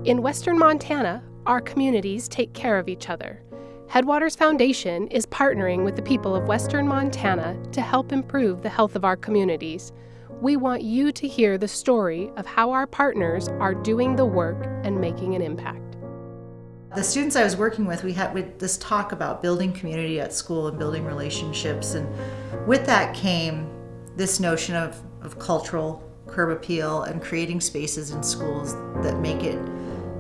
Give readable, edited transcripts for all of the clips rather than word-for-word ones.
In Western Montana, our communities take care of each other. Headwaters Foundation is partnering with the people of Western Montana to help improve the health of our communities. We want you to hear the story of how our partners are doing the work and making an impact. The students I was working with, we had this talk about building community at school and building relationships, and with that came this notion of cultural curb appeal and creating spaces in schools that make it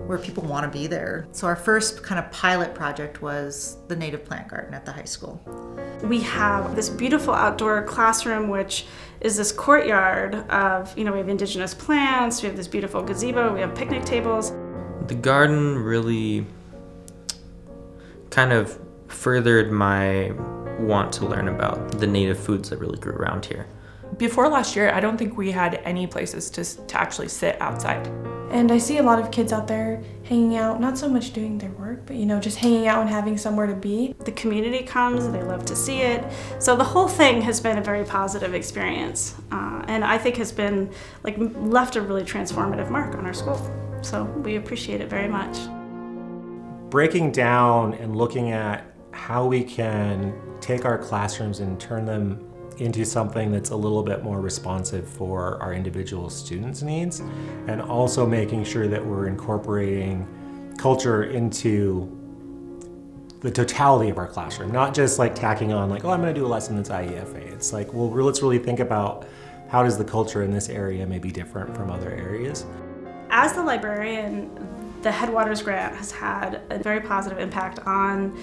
where people want to be there. So our first kind of pilot project was the native plant garden at the high school. We have this beautiful outdoor classroom, which is this courtyard of, we have indigenous plants, we have this beautiful gazebo, we have picnic tables. The garden really kind of furthered my want to learn about the native foods that really grew around here. Before last year, I don't think we had any places to actually sit outside. And I see a lot of kids out there hanging out, not so much doing their work, but just hanging out and having somewhere to be. The community comes, they love to see it. So the whole thing has been a very positive experience, and I think has been left a really transformative mark on our school. So we appreciate it very much. Breaking down and looking at how we can take our classrooms and turn them into something that's a little bit more responsive for our individual students' needs, and also making sure that we're incorporating culture into the totality of our classroom, not just tacking on I'm going to do a lesson that's IEFA. It's let's really think about how does the culture in this area may be different from other areas. As the librarian, the Headwaters grant has had a very positive impact on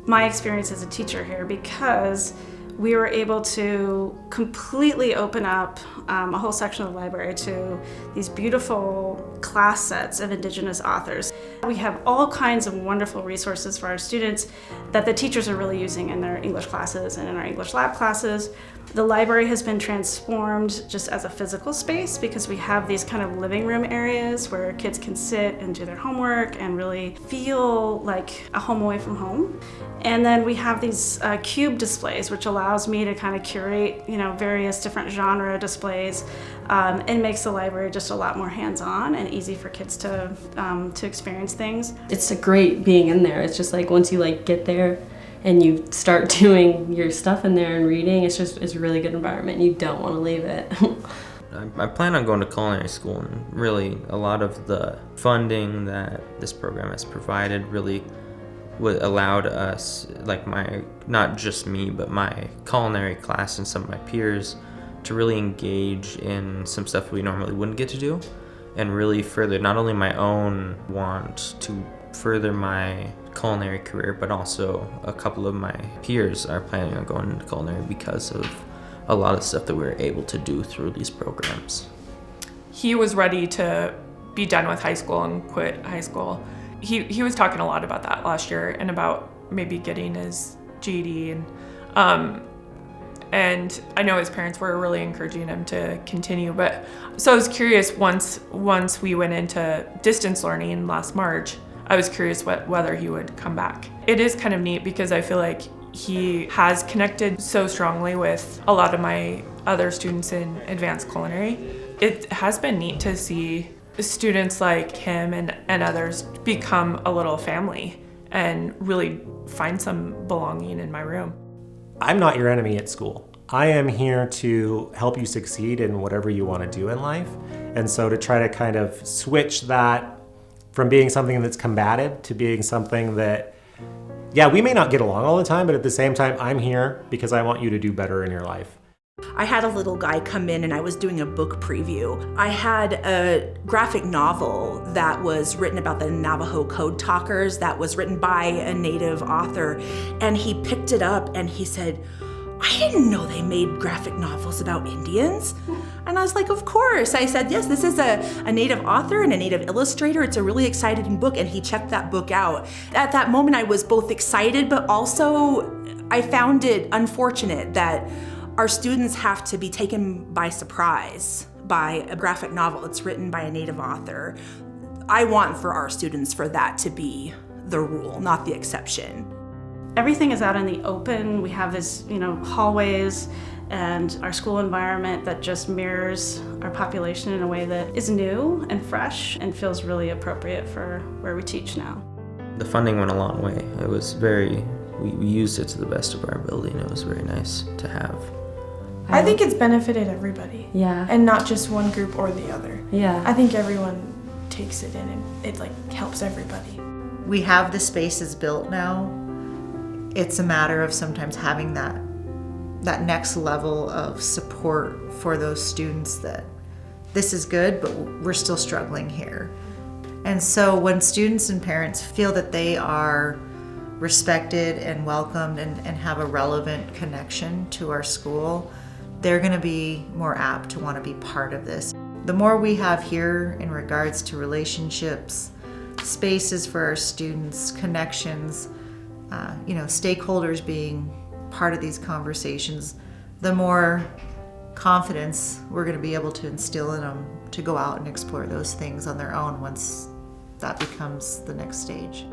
my experience as a teacher here, because we were able to completely open up a whole section of the library to these beautiful class sets of Indigenous authors. We have all kinds of wonderful resources for our students that the teachers are really using in their English classes and in our English lab classes. The library has been transformed just as a physical space, because we have these kind of living room areas where kids can sit and do their homework and really feel like a home away from home. And then we have these cube displays, which allows me to kind of curate, various different genre displays, and makes the library just a lot more hands-on and easy for kids to experience things. It's great being in there. It's just once you get there and you start doing your stuff in there and reading, it's a really good environment. You don't want to leave it. I plan on going to culinary school, and really a lot of the funding that this program has provided really allowed us, not just me, but my culinary class and some of my peers, to really engage in some stuff we normally wouldn't get to do, and really further not only my own want to further my culinary career, but also a couple of my peers are planning on going into culinary because of a lot of stuff that we were able to do through these programs. He was ready to be done with high school and quit high school. He was talking a lot about that last year, and about maybe getting his GED, and I know his parents were really encouraging him to continue. But so I was curious, once we went into distance learning last March, I was curious whether he would come back. It is kind of neat because I feel like he has connected so strongly with a lot of my other students in advanced culinary. It has been neat to see students like him and others become a little family and really find some belonging in my room. I'm not your enemy at school. I am here to help you succeed in whatever you want to do in life. And so to try to kind of switch that from being something that's combative to being something that, we may not get along all the time, but at the same time, I'm here because I want you to do better in your life. I had a little guy come in and I was doing a book preview. I had a graphic novel that was written about the Navajo code talkers, that was written by a native author, and he picked it up and he said, "I didn't know they made graphic novels about Indians." And I was like, "Of course." I said, "Yes, this is a native author and a native illustrator. It's a really exciting book." And he checked that book out. At that moment, I was both excited, but also I found it unfortunate that our students have to be taken by surprise by a graphic novel that's written by a native author. I want for our students for that to be the rule, not the exception. Everything is out in the open. We have this, hallways and our school environment that just mirrors our population in a way that is new and fresh and feels really appropriate for where we teach now. The funding went a long way. It was we used it to the best of our ability, and it was very nice to have. I think it's benefited everybody. Yeah. And not just one group or the other. Yeah. I think everyone takes it in and it helps everybody. We have the spaces built now. It's a matter of sometimes having that next level of support for those students that this is good, but we're still struggling here. And so when students and parents feel that they are respected and welcomed and have a relevant connection to our school, they're going to be more apt to want to be part of this. The more we have here in regards to relationships, spaces for our students, connections, stakeholders being part of these conversations, the more confidence we're going to be able to instill in them to go out and explore those things on their own once that becomes the next stage.